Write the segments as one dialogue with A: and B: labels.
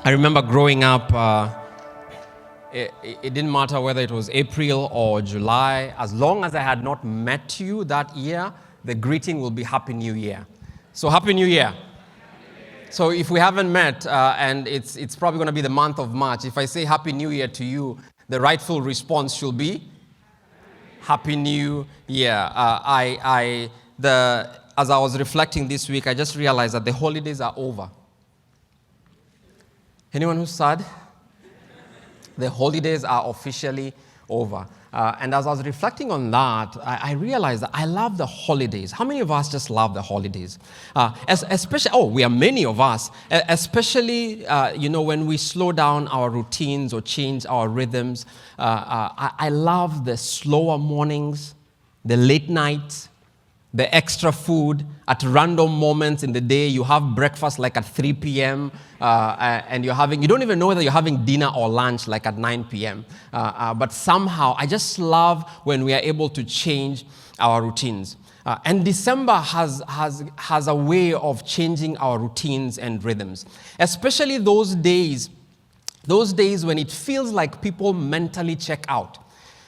A: I remember growing up, it didn't matter whether it was April or July. As long as I had not met you that year, the greeting will be Happy New Year. So Happy New Year. So if we haven't met, and it's probably going to be the month of March, if I say Happy New Year to you, the rightful response should be Happy New Year. As I was reflecting this week, I just realized that the holidays are over. Anyone who's sad? The holidays are officially over. And as I was reflecting on that, I realized that I love the holidays. How many of us just love the holidays? We are many of us, especially, when we slow down our routines or change our rhythms. I love the slower mornings, the late nights, the extra food at random moments in the day. You have breakfast like at 3 p.m. And you don't even know whether you're having dinner or lunch like at 9 p.m. But somehow I just love when we are able to change our routines. And December has a way of changing our routines and rhythms, especially those days when it feels like people mentally check out.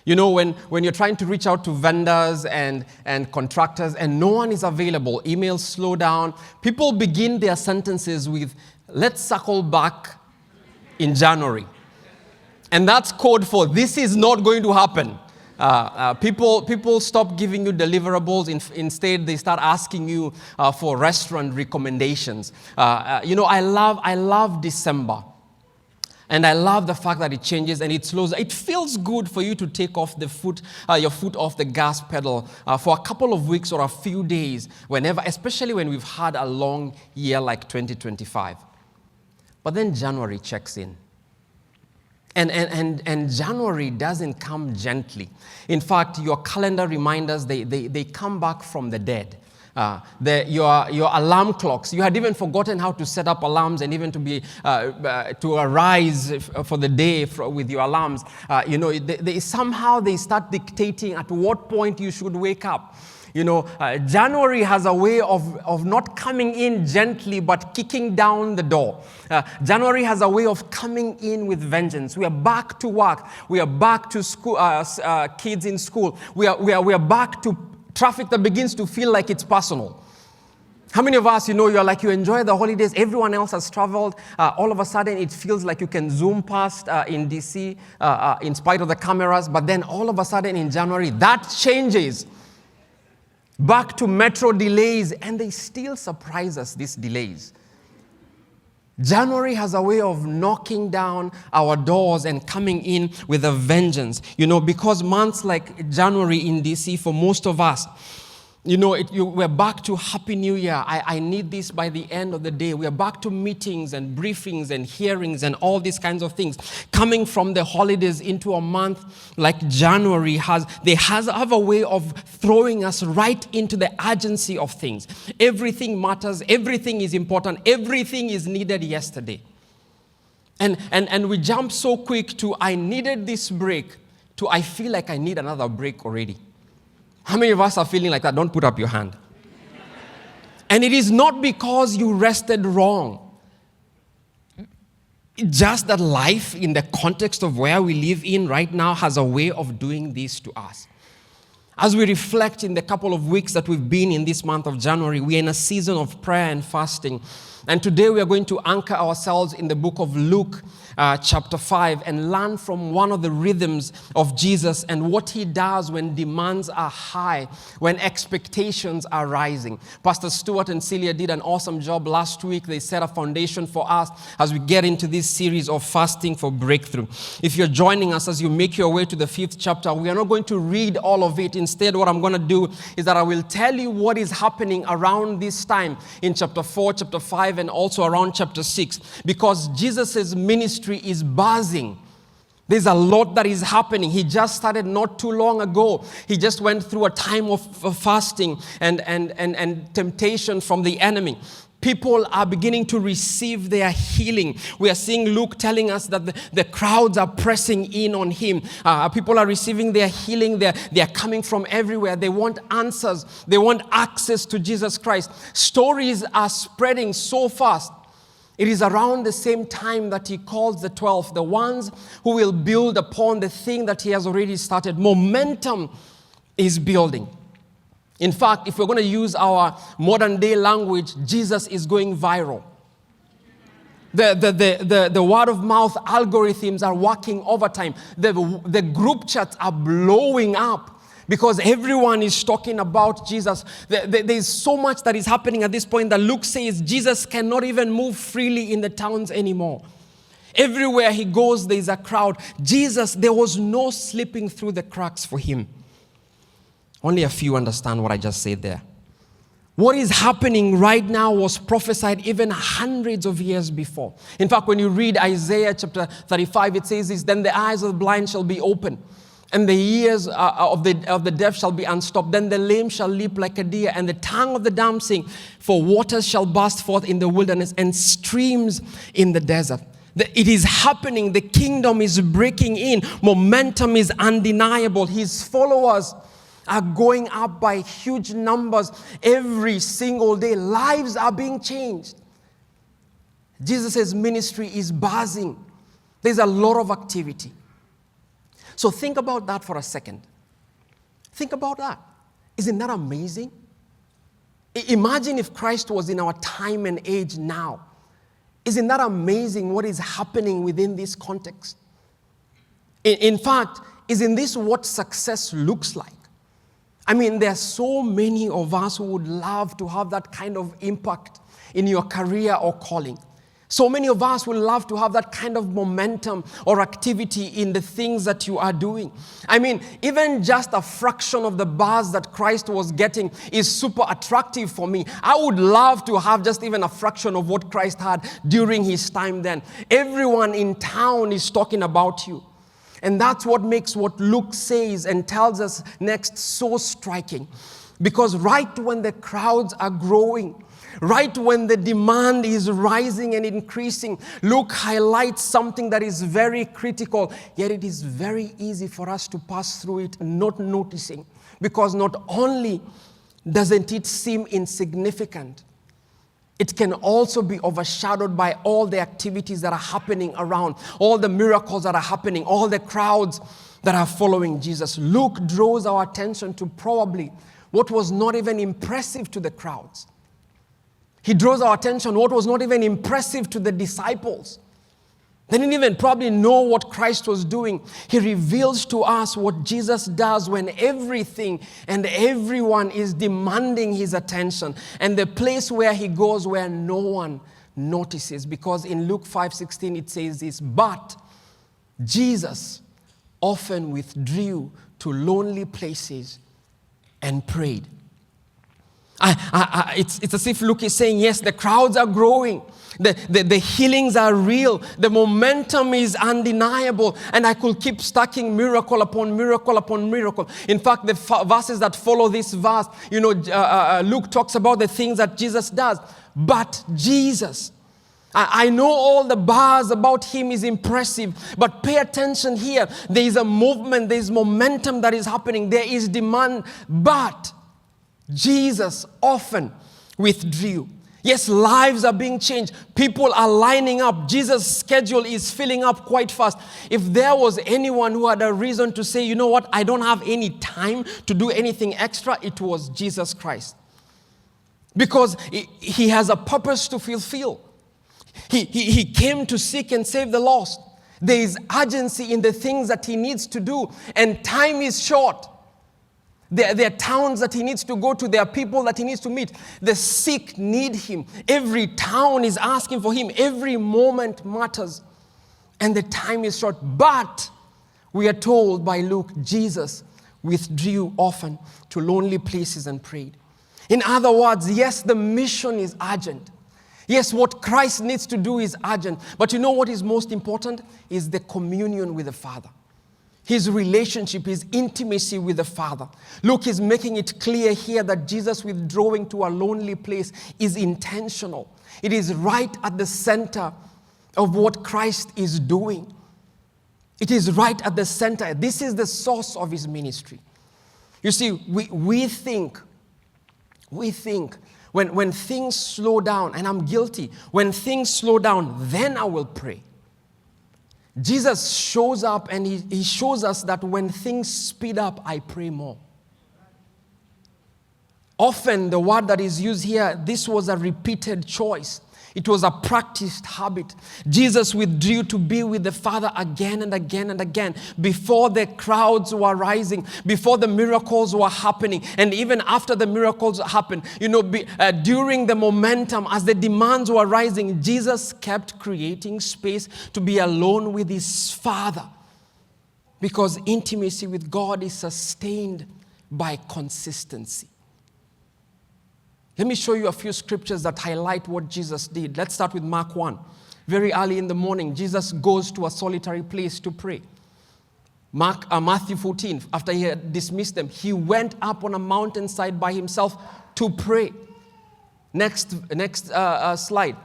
A: You know, when you're trying to reach out to vendors and contractors and no one is available, emails slow down, people begin their sentences with, let's circle back in January. And that's code for this is not going to happen. People stop giving you deliverables. Instead, they start asking you for restaurant recommendations. I love December. And I love the fact that it changes and it slows. It feels good for you to take off your foot off the gas pedal for a couple of weeks or a few days, especially when we've had a long year like 2025. But then January checks in. And January doesn't come gently. In fact, your calendar reminders, they come back from the dead. Your alarm clocks. You had even forgotten how to set up alarms and even to arise for the day with your alarms. Somehow they start dictating at what point you should wake up. January has a way of not coming in gently but kicking down the door. January has a way of coming in with vengeance. We are back to work. We are back to school. Kids in school. We are back to traffic that begins to feel like it's personal. How many of us, you enjoy the holidays, everyone else has traveled, all of a sudden it feels like you can zoom past in DC in spite of the cameras, but then all of a sudden in January, that changes. Back to metro delays, and they still surprise us, these delays. January has a way of knocking down our doors and coming in with a vengeance. Because months like January in DC, for most of us, we're back to Happy New Year. I need this by the end of the day. We are back to meetings and briefings and hearings and all these kinds of things. Coming from the holidays into a month like January have a way of throwing us right into the urgency of things. Everything matters. Everything is important. Everything is needed yesterday. And we jump so quick to I needed this break to I feel like I need another break already. How many of us are feeling like that? Don't put up your hand. And it is not because you rested wrong. Just that life, in the context of where we live in right now, has a way of doing this to us. As we reflect in the couple of weeks that we've been in this month of January, we're in a season of prayer and fasting. And today we are going to anchor ourselves in the book of Luke, chapter 5, and learn from one of the rhythms of Jesus and what he does when demands are high, when expectations are rising. Pastor Stuart and Celia did an awesome job last week. They set a foundation for us as we get into this series of fasting for breakthrough. If you're joining us as you make your way to the 5th chapter, we are not going to read all of it. Instead, what I'm going to do is that I will tell you what is happening around this time in chapter 4, chapter 5, and also around chapter 6, because Jesus' ministry is buzzing. There's a lot that is happening. He just started not too long ago. He just went through a time of fasting and temptation from the enemy. People are beginning to receive their healing. We are seeing Luke telling us that the crowds are pressing in on him. People are receiving their healing. They are coming from everywhere. They want answers. They want access to Jesus Christ. Stories are spreading so fast. It is around the same time that he calls the 12, the ones who will build upon the thing that he has already started. Momentum is building. In fact, if we're going to use our modern day language, Jesus is going viral. The word of mouth algorithms are working overtime. The group chats are blowing up because everyone is talking about Jesus. There's so much that is happening at this point that Luke says Jesus cannot even move freely in the towns anymore. Everywhere he goes, there's a crowd. Jesus, there was no slipping through the cracks for him. Only a few understand what I just said there. What is happening right now was prophesied even hundreds of years before. In fact, when you read Isaiah chapter 35, it says this, then the eyes of the blind shall be open, and the ears of the deaf shall be unstopped. Then the lame shall leap like a deer, and the tongue of the dumb sing, for waters shall burst forth in the wilderness and streams in the desert. It is happening. The kingdom is breaking in. Momentum is undeniable. His followers are going up by huge numbers every single day. Lives are being changed. Jesus' ministry is buzzing. There's a lot of activity. So think about that for a second. Think about that. Isn't that amazing? Imagine if Christ was in our time and age now. Isn't that amazing what is happening within this context? In fact, isn't this what success looks like? I mean, there are so many of us who would love to have that kind of impact in your career or calling. So many of us would love to have that kind of momentum or activity in the things that you are doing. I mean, even just a fraction of the buzz that Christ was getting is super attractive for me. I would love to have just even a fraction of what Christ had during his time then. Everyone in town is talking about you. And that's what makes what Luke says and tells us next so striking. Because right when the crowds are growing, right when the demand is rising and increasing, Luke highlights something that is very critical, yet it is very easy for us to pass through it not noticing. Because not only doesn't it seem insignificant, it can also be overshadowed by all the activities that are happening around, all the miracles that are happening, all the crowds that are following Jesus. Luke draws our attention to probably what was not even impressive to the crowds. He draws our attention to what was not even impressive to the disciples. They didn't even probably know what Christ was doing. He reveals to us what Jesus does when everything and everyone is demanding his attention, and the place where he goes where no one notices. Because in Luke 5:16 it says this, but Jesus often withdrew to lonely places and prayed. It's as if Luke is saying, yes, the crowds are growing. The healings are real. The momentum is undeniable. And I could keep stacking miracle upon miracle upon miracle. In fact, the verses that follow this verse, Luke talks about the things that Jesus does. But Jesus, I know all the bars about him is impressive, but pay attention here. There is a movement, there is momentum that is happening. There is demand, but Jesus often withdrew. Yes, lives are being changed. People are lining up. Jesus' schedule is filling up quite fast. If there was anyone who had a reason to say, you know what, I don't have any time to do anything extra, it was Jesus Christ. Because he has a purpose to fulfill. He came to seek and save the lost. There is urgency in the things that he needs to do, and time is short. There are towns that he needs to go to. There are people that he needs to meet. The sick need him. Every town is asking for him. Every moment matters. And the time is short. But we are told by Luke, Jesus withdrew often to lonely places and prayed. In other words, yes, the mission is urgent. Yes, what Christ needs to do is urgent. But you know what is most important? Is the communion with the Father. His relationship, his intimacy with the Father. Luke is making it clear here that Jesus withdrawing to a lonely place is intentional. It is right at the center of what Christ is doing. It is right at the center. This is the source of his ministry. You see, we think When things slow down, and I'm guilty, when things slow down, then I will pray. Jesus shows up and he shows us that when things speed up, I pray more. Often the word that is used here, this was a repeated choice. It was a practiced habit. Jesus withdrew to be with the Father again and again and again before the crowds were rising, before the miracles were happening, and even after the miracles happened. During the momentum, as the demands were rising, Jesus kept creating space to be alone with his Father, because intimacy with God is sustained by consistency. Let me show you a few scriptures that highlight what Jesus did. Let's start with Mark 1. Very early in the morning, Jesus goes to a solitary place to pray. Matthew 14, after he had dismissed them, he went up on a mountainside by himself to pray. Next slide.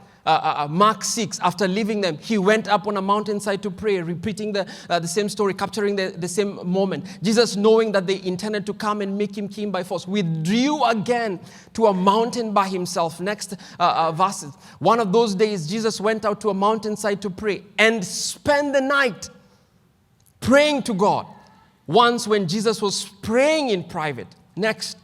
A: Mark 6, after leaving them, he went up on a mountainside to pray, repeating the same story, capturing the same moment. Jesus, knowing that they intended to come and make him king by force, withdrew again to a mountain by himself. Next verses. One of those days, Jesus went out to a mountainside to pray and spent the night praying to God. Once when Jesus was praying in private. Next.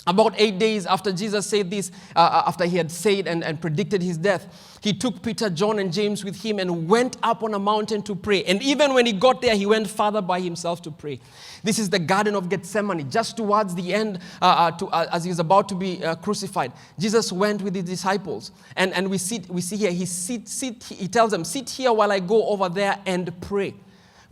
A: About 8 days after Jesus said this, after he had said and predicted his death, he took Peter, John, and James with him and went up on a mountain to pray. And even when he got there, he went farther by himself to pray. This is the Garden of Gethsemane, just towards the end, as he was about to be crucified. Jesus went with his disciples, and we see here, he tells them, sit here while I go over there and pray.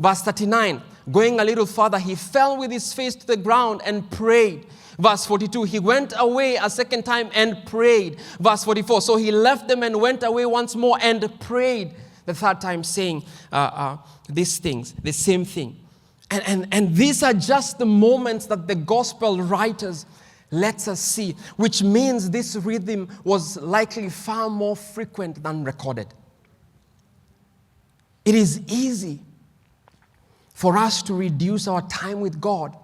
A: Verse 39, going a little further, he fell with his face to the ground and prayed. Verse 42, he went away a second time and prayed. Verse 44, so he left them and went away once more and prayed the third time, saying these things, the same thing. And these are just the moments that the gospel writers lets us see, which means this rhythm was likely far more frequent than recorded. It is easy for us to reduce our time with God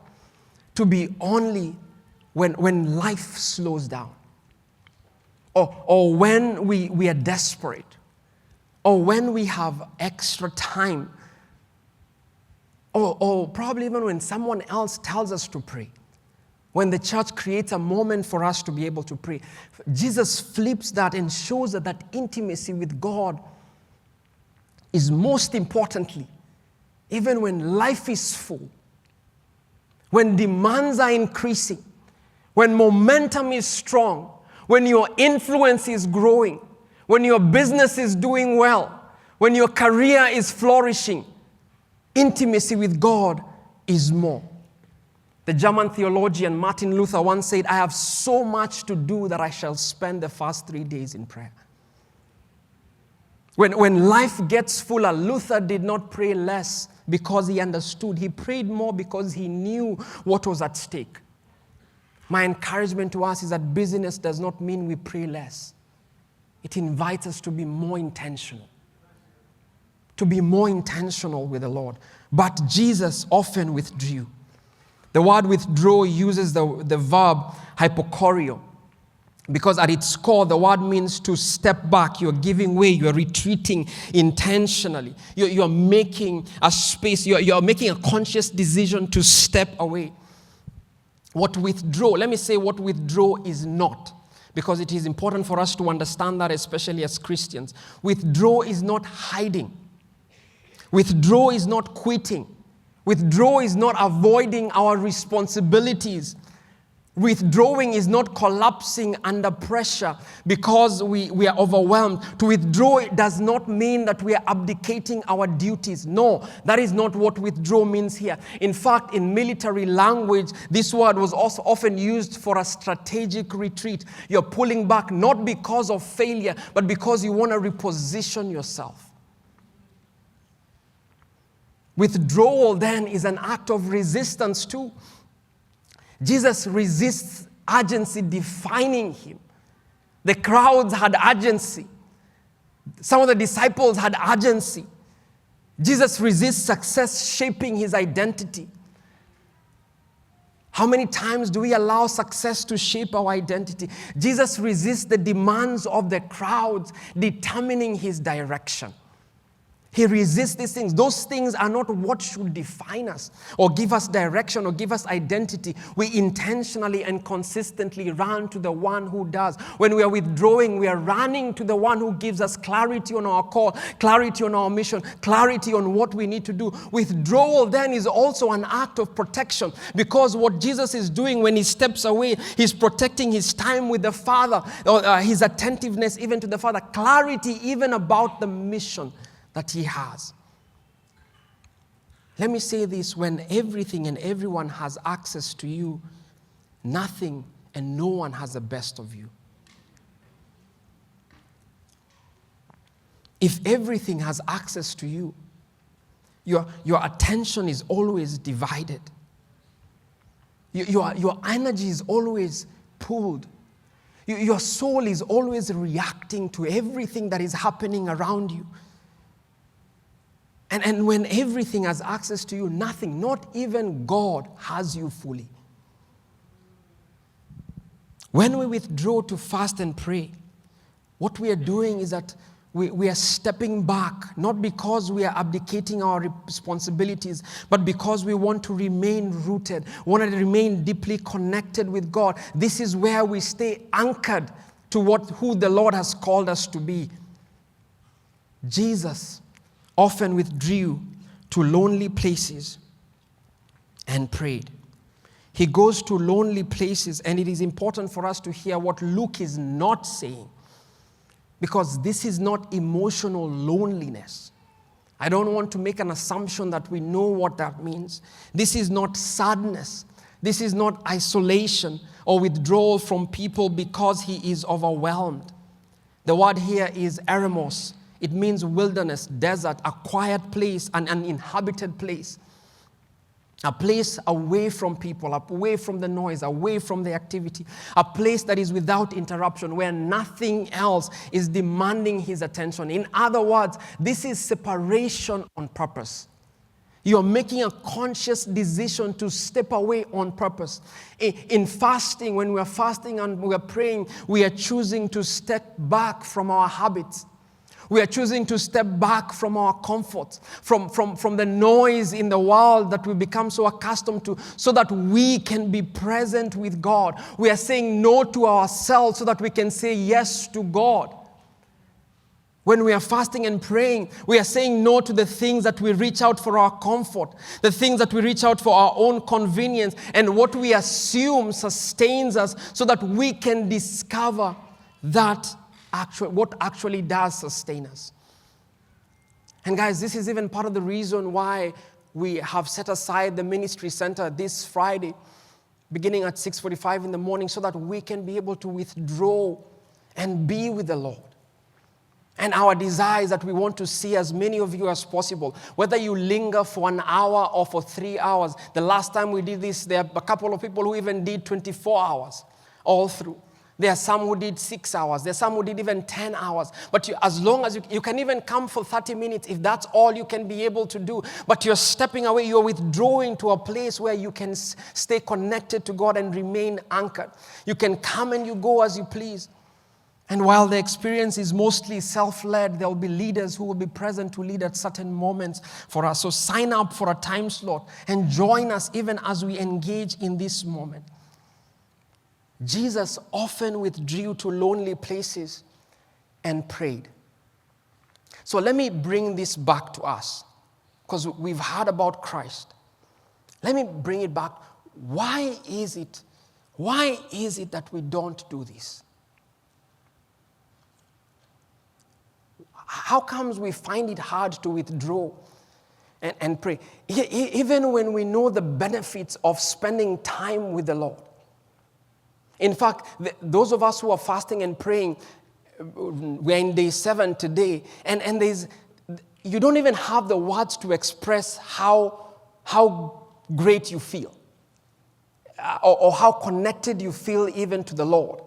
A: to be only when life slows down, or when we are desperate, or when we have extra time, or probably even when someone else tells us to pray, when the church creates a moment for us to be able to pray. Jesus flips that and shows that intimacy with God is most importantly, even when life is full, when demands are increasing, when momentum is strong, when your influence is growing, when your business is doing well, when your career is flourishing, intimacy with God is more. The German theologian Martin Luther once said, I have so much to do that I shall spend the first 3 days in prayer. When life gets fuller, Luther did not pray less because he understood. He prayed more because he knew what was at stake. My encouragement to us is that busyness does not mean we pray less. It invites us to be more intentional. To be more intentional with the Lord. But Jesus often withdrew. The word withdraw uses the verb hypochoreo, because at its core, the word means to step back. You're giving way. You're retreating intentionally. You're making a space. You're making a conscious decision to step away. What withdraw, let me say what withdraw is not, because it is important for us to understand that, especially as Christians. Withdraw is not hiding. Withdraw is not quitting. Withdraw is not avoiding our responsibilities. Withdrawing is not collapsing under pressure because we are overwhelmed. To withdraw does not mean that we are abdicating our duties. No, that is not what withdraw means here. In fact, in military language, this word was also often used for a strategic retreat. You're pulling back not because of failure, but because you want to reposition yourself. Withdrawal then is an act of resistance too. Jesus resists urgency defining him. The crowds had urgency. Some of the disciples had urgency. Jesus resists success shaping his identity. How many times do we allow success to shape our identity? Jesus resists the demands of the crowds, determining his direction. He resists these things. Those things are not what should define us or give us direction or give us identity. We intentionally and consistently run to the one who does. When we are withdrawing, we are running to the one who gives us clarity on our call, clarity on our mission, clarity on what we need to do. Withdrawal then is also an act of protection, because what Jesus is doing when he steps away, he's protecting his time with the Father, or his attentiveness even to the Father, clarity even about the mission that he has. Let me say this: when everything and everyone has access to you, nothing and no one has the best of you. If everything has access to you, your attention is always divided. Your energy is always pulled. Your soul is always reacting to everything that is happening around you. And when everything has access to you, nothing, not even God, has you fully. When we withdraw to fast and pray, what we are doing is that we are stepping back, not because we are abdicating our responsibilities, but because we want to remain rooted, want to remain deeply connected with God. This is where we stay anchored to who the Lord has called us to be. Jesus often withdrew to lonely places and prayed. He goes to lonely places, and it is important for us to hear what Luke is not saying, because this is not emotional loneliness. I don't want to make an assumption that we know what that means. This is not sadness. This is not isolation or withdrawal from people because he is overwhelmed. The word here is eremos. It means wilderness, desert, a quiet place, an uninhabited place. A place away from people, away from the noise, away from the activity. A place that is without interruption, where nothing else is demanding his attention. In other words, this is separation on purpose. You're making a conscious decision to step away on purpose. In fasting, when we're fasting and we're praying, we are choosing to step back from our habits. We are choosing to step back from our comfort, from the noise in the world that we become so accustomed to, so that we can be present with God. We are saying no to ourselves so that we can say yes to God. When we are fasting and praying, we are saying no to the things that we reach out for our comfort, the things that we reach out for our own convenience, and what we assume sustains us, so that we can discover what actually does sustain us. And guys, this is even part of the reason why we have set aside the ministry center this Friday, beginning at 6:45 in the morning, so that we can be able to withdraw and be with the Lord. And our desire is that we want to see as many of you as possible, whether you linger for an hour or for 3 hours. The last time we did this, there are a couple of people who even did 24 hours all through. There are some who did 6 hours. There are some who did even 10 hours. But as long as you can even come for 30 minutes, if that's all you can be able to do. But you're stepping away, you're withdrawing to a place where you can stay connected to God and remain anchored. You can come and you go as you please. And while the experience is mostly self-led, there will be leaders who will be present to lead at certain moments for us. So sign up for a time slot and join us even as we engage in this moment. Jesus often withdrew to lonely places and prayed. So let me bring this back to us, because we've heard about Christ. Let me bring it back. Why is it that we don't do this? How comes we find it hard to withdraw and pray, even when we know the benefits of spending time with the Lord? In fact, those of us who are fasting and praying, we're in day 7 today, and you don't even have the words to express how great you feel, or how connected you feel even to the Lord.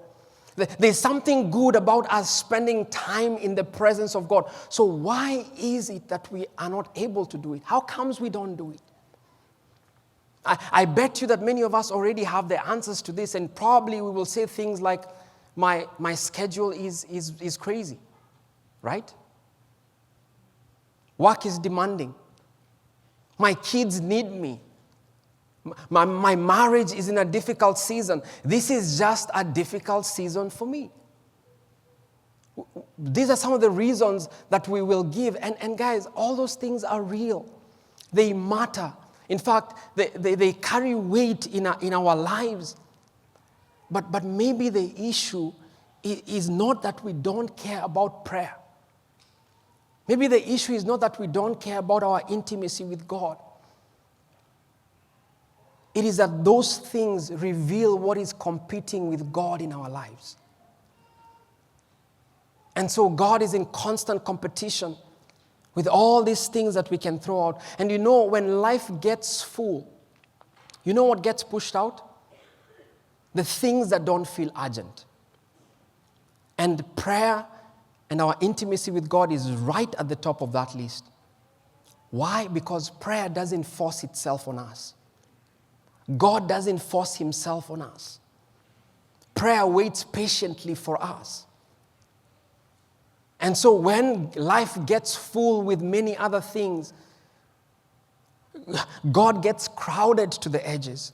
A: There's something good about us spending time in the presence of God. So why is it that we are not able to do it? How comes we don't do it? I bet you that many of us already have the answers to this, and probably we will say things like, my schedule is crazy, right? Work is demanding. My kids need me. My marriage is in a difficult season. This is just a difficult season for me. These are some of the reasons that we will give. And guys, all those things are real. They matter. In fact, they carry weight in our lives. But maybe the issue is not that we don't care about prayer. Maybe the issue is not that we don't care about our intimacy with God. It is that those things reveal what is competing with God in our lives. And so God is in constant competition with all these things that we can throw out. And when life gets full, you know what gets pushed out? The things that don't feel urgent. And prayer and our intimacy with God is right at the top of that list. Why? Because prayer doesn't force itself on us. God doesn't force himself on us. Prayer waits patiently for us. And so when life gets full with many other things, God gets crowded to the edges.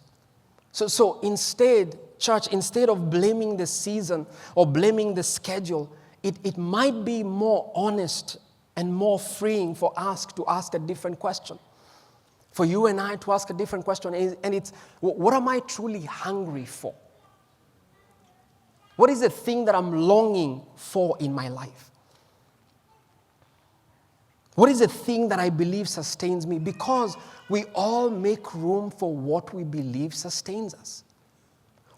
A: So instead, church, instead of blaming the season or blaming the schedule, it might be more honest and more freeing for us to ask a different question. For you and I to ask a different question, and it's, what am I truly hungry for? What is the thing that I'm longing for in my life? What is the thing that I believe sustains me? Because we all make room for what we believe sustains us.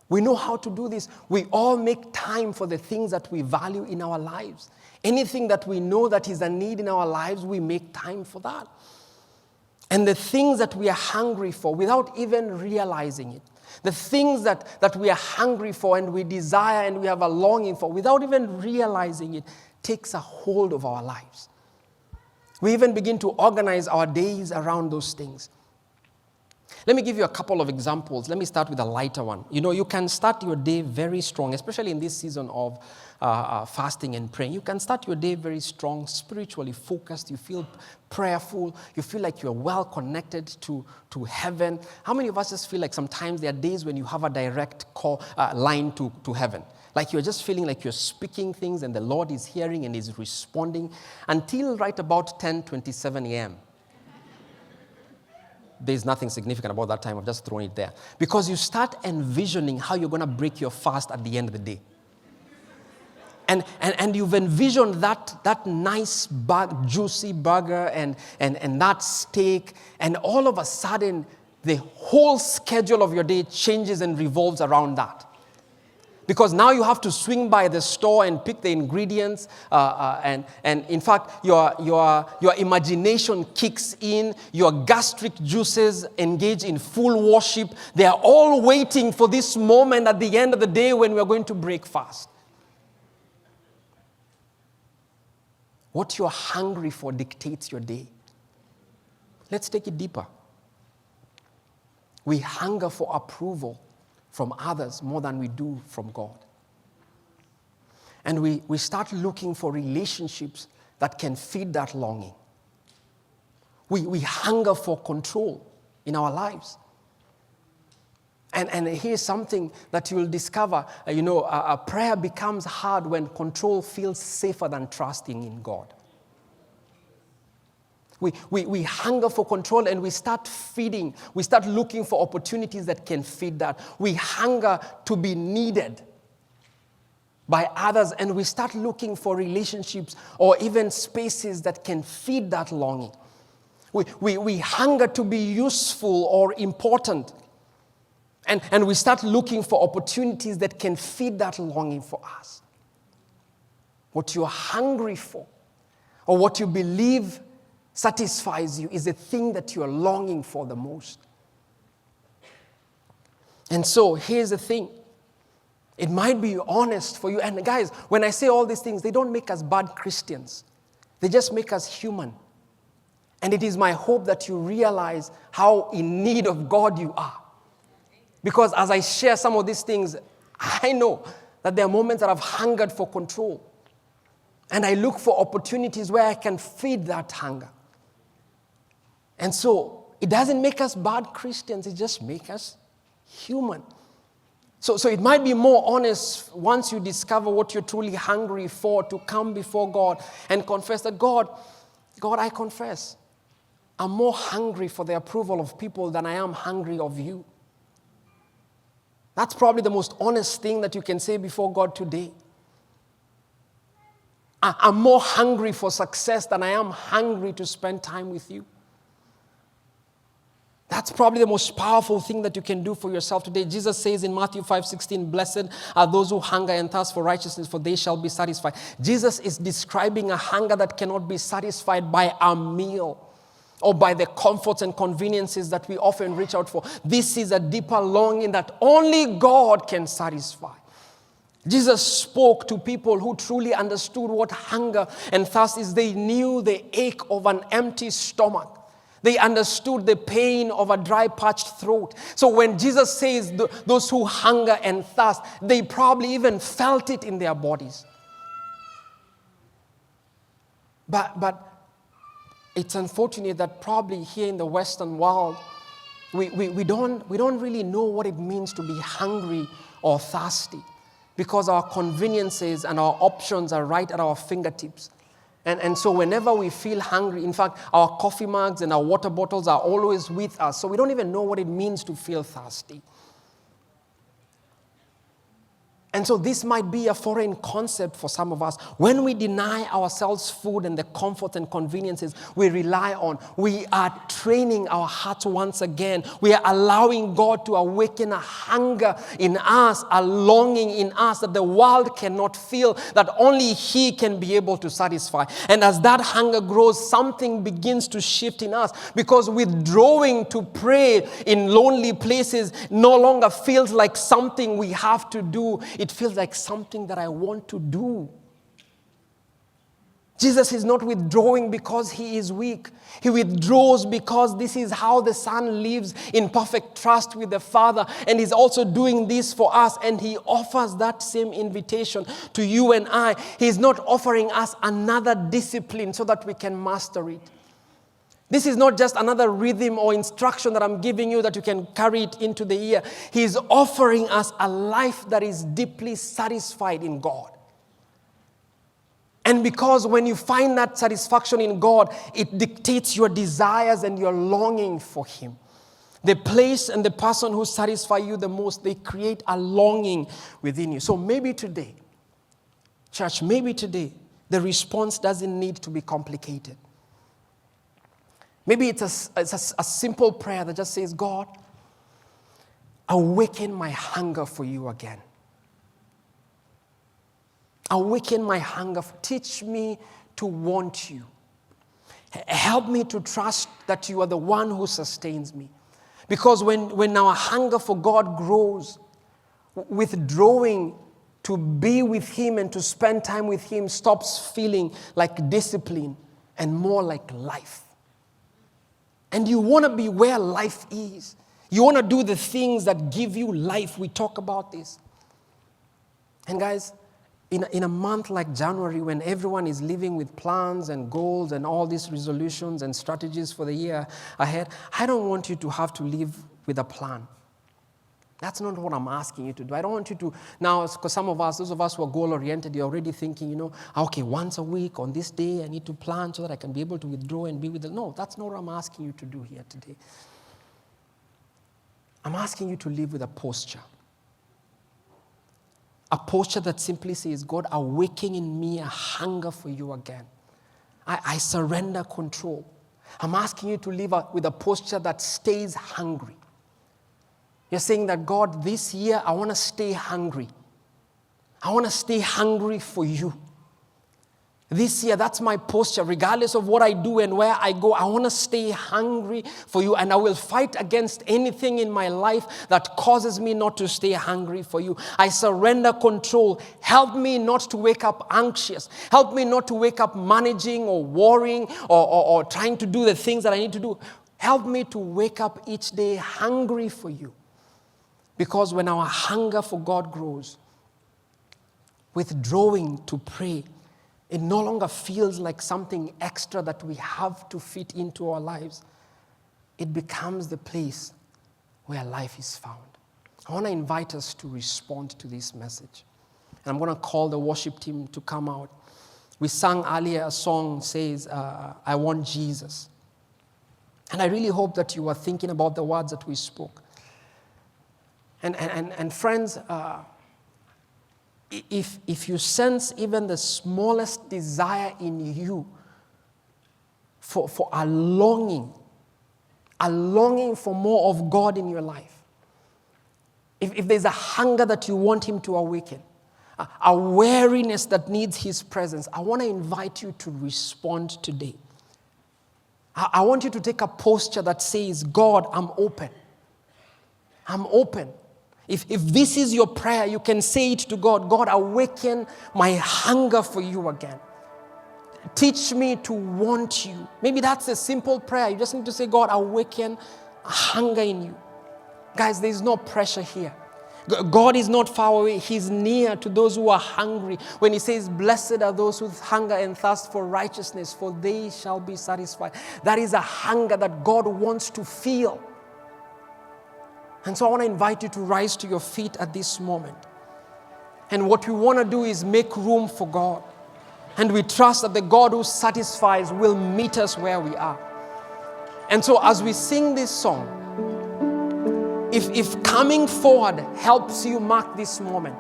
A: We know how to do this. We all make time for the things that we value in our lives. Anything that we know that is a need in our lives, we make time for that. And the things that we are hungry for without even realizing it, the things that we are hungry for and we desire and we have a longing for without even realizing it, takes a hold of our lives. We even begin to organize our days around those things. Let me give you a couple of examples. Let me start with a lighter one. You can start your day very strong, especially in this season of fasting and praying. You can start your day very strong, spiritually focused. You feel prayerful. You feel like you're well connected to heaven. How many of us just feel like sometimes there are days when you have a direct line to heaven? Like you're just feeling like you're speaking things and the Lord is hearing and is responding until right about 10:27 a.m. There's nothing significant about that time. I've just thrown it there. Because you start envisioning how you're going to break your fast at the end of the day. And you've envisioned that nice juicy burger and that steak, and all of a sudden, the whole schedule of your day changes and revolves around that. Because now you have to swing by the store and pick the ingredients, and in fact, your imagination kicks in, your gastric juices engage in full worship. They are all waiting for this moment at the end of the day when we are going to break fast. What you're hungry for dictates your day. Let's take it deeper. We hunger for approval from others more than we do from God. And we start looking for relationships that can feed that longing. We hunger for control in our lives. And here's something that you'll discover. Prayer becomes hard when control feels safer than trusting in God. We hunger for control and we start feeding. We start looking for opportunities that can feed that. We hunger to be needed by others, and we start looking for relationships or even spaces that can feed that longing. We hunger to be useful or important. And we start looking for opportunities that can feed that longing for us. What you're hungry for or what you believe satisfies you is the thing that you are longing for the most. And so here's the thing. It might be honest for you. And guys, when I say all these things, they don't make us bad Christians. They just make us human. And it is my hope that you realize how in need of God you are. Because as I share some of these things, I know that there are moments that I've hungered for control. And I look for opportunities where I can feed that hunger. And so it doesn't make us bad Christians, it just makes us human. So it might be more honest once you discover what you're truly hungry for, to come before God and confess that, God, I confess, I'm more hungry for the approval of people than I am hungry of you. That's probably the most honest thing that you can say before God today. I'm more hungry for success than I am hungry to spend time with you. That's probably the most powerful thing that you can do for yourself today. Jesus says in Matthew 5:16, blessed are those who hunger and thirst for righteousness, for they shall be satisfied. Jesus is describing a hunger that cannot be satisfied by a meal or by the comforts and conveniences that we often reach out for. This is a deeper longing that only God can satisfy. Jesus spoke to people who truly understood what hunger and thirst is. They knew the ache of an empty stomach. They understood the pain of a dry, parched throat. So when Jesus says those who hunger and thirst, they probably even felt it in their bodies. But it's unfortunate that probably here in the Western world, we don't really know what it means to be hungry or thirsty, because our conveniences and our options are right at our fingertips. And so whenever we feel hungry, in fact, our coffee mugs and our water bottles are always with us, so we don't even know what it means to feel thirsty. And so this might be a foreign concept for some of us. When we deny ourselves food and the comfort and conveniences we rely on, we are training our hearts once again. We are allowing God to awaken a hunger in us, a longing in us that the world cannot feel, that only He can be able to satisfy. And as that hunger grows, something begins to shift in us, because withdrawing to pray in lonely places no longer feels like something we have to do. It feels like something that I want to do. Jesus is not withdrawing because He is weak. He withdraws because this is how the Son lives in perfect trust with the Father. And He's also doing this for us. And He offers that same invitation to you and I. He's not offering us another discipline so that we can master it. This is not just another rhythm or instruction that I'm giving you that you can carry it into the year. He's offering us a life that is deeply satisfied in God. And because when you find that satisfaction in God, it dictates your desires and your longing for Him. The place and the person who satisfy you the most, they create a longing within you. So maybe today, church, maybe today, the response doesn't need to be complicated. Maybe it's a simple prayer that just says, God, awaken my hunger for you again. Awaken my hunger. Teach me to want you. Help me to trust that you are the one who sustains me. Because when our hunger for God grows, withdrawing to be with Him and to spend time with Him stops feeling like discipline and more like life. And you want to be where life is. You want to do the things that give you life. We talk about this. And guys, in a month like January, when everyone is living with plans and goals and all these resolutions and strategies for the year ahead, I don't want you to have to live with a plan. That's not what I'm asking you to do. I don't want you to, now, because some of us, those of us who are goal-oriented, you're already thinking, okay, once a week on this day, I need to plan so that I can be able to withdraw and be with them. No, that's not what I'm asking you to do here today. I'm asking you to live with a posture. A posture that simply says, God, awaken in me a hunger for you again. I surrender control. I'm asking you to live with a posture that stays hungry. You're saying that, God, this year I want to stay hungry. I want to stay hungry for you. This year, that's my posture. Regardless of what I do and where I go, I want to stay hungry for you. And I will fight against anything in my life that causes me not to stay hungry for you. I surrender control. Help me not to wake up anxious. Help me not to wake up managing or worrying or trying to do the things that I need to do. Help me to wake up each day hungry for you. Because when our hunger for God grows, withdrawing to pray, it no longer feels like something extra that we have to fit into our lives. It becomes the place where life is found. I want to invite us to respond to this message. And I'm going to call the worship team to come out. We sang earlier a song says, I want Jesus. And I really hope that you are thinking about the words that we spoke. And friends, if you sense even the smallest desire in you for a longing for more of God in your life, if there's a hunger that you want Him to awaken, a weariness that needs His presence, I want to invite you to respond today. I want you to take a posture that says, God, I'm open. I'm open. If this is your prayer, you can say it to God. God, awaken my hunger for you again. Teach me to want you. Maybe that's a simple prayer. You just need to say, God, awaken a hunger in you. Guys, there's no pressure here. God is not far away. He's near to those who are hungry. When He says, blessed are those who hunger and thirst for righteousness, for they shall be satisfied. That is a hunger that God wants to feel. And so I want to invite you to rise to your feet at this moment. And what we want to do is make room for God. And we trust that the God who satisfies will meet us where we are. And so as we sing this song, if coming forward helps you mark this moment,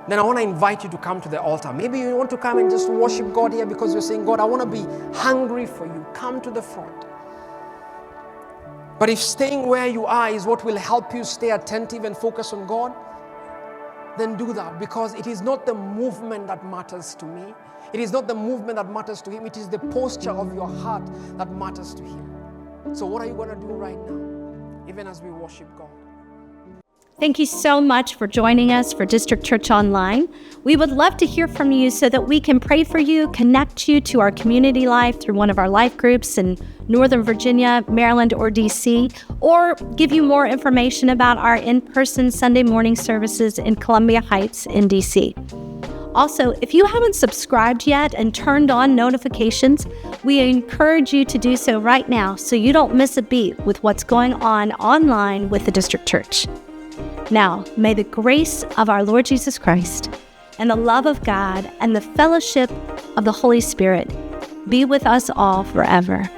A: then I want to invite you to come to the altar. Maybe you want to come and just worship God here because you're saying, God, I want to be hungry for you. Come to the front. But if staying where you are is what will help you stay attentive and focus on God, then do that, because it is not the movement that matters to me. It is not the movement that matters to Him. It is the posture of your heart that matters to Him. So what are you going to do right now, even as we worship God?
B: Thank you so much for joining us for District Church Online. We would love to hear from you so that we can pray for you, connect you to our community life through one of our life groups in Northern Virginia, Maryland, or DC, or give you more information about our in-person Sunday morning services in Columbia Heights in DC. Also, if you haven't subscribed yet and turned on notifications, we encourage you to do so right now so you don't miss a beat with what's going on online with the District Church. Now, may the grace of our Lord Jesus Christ and the love of God and the fellowship of the Holy Spirit be with us all forever.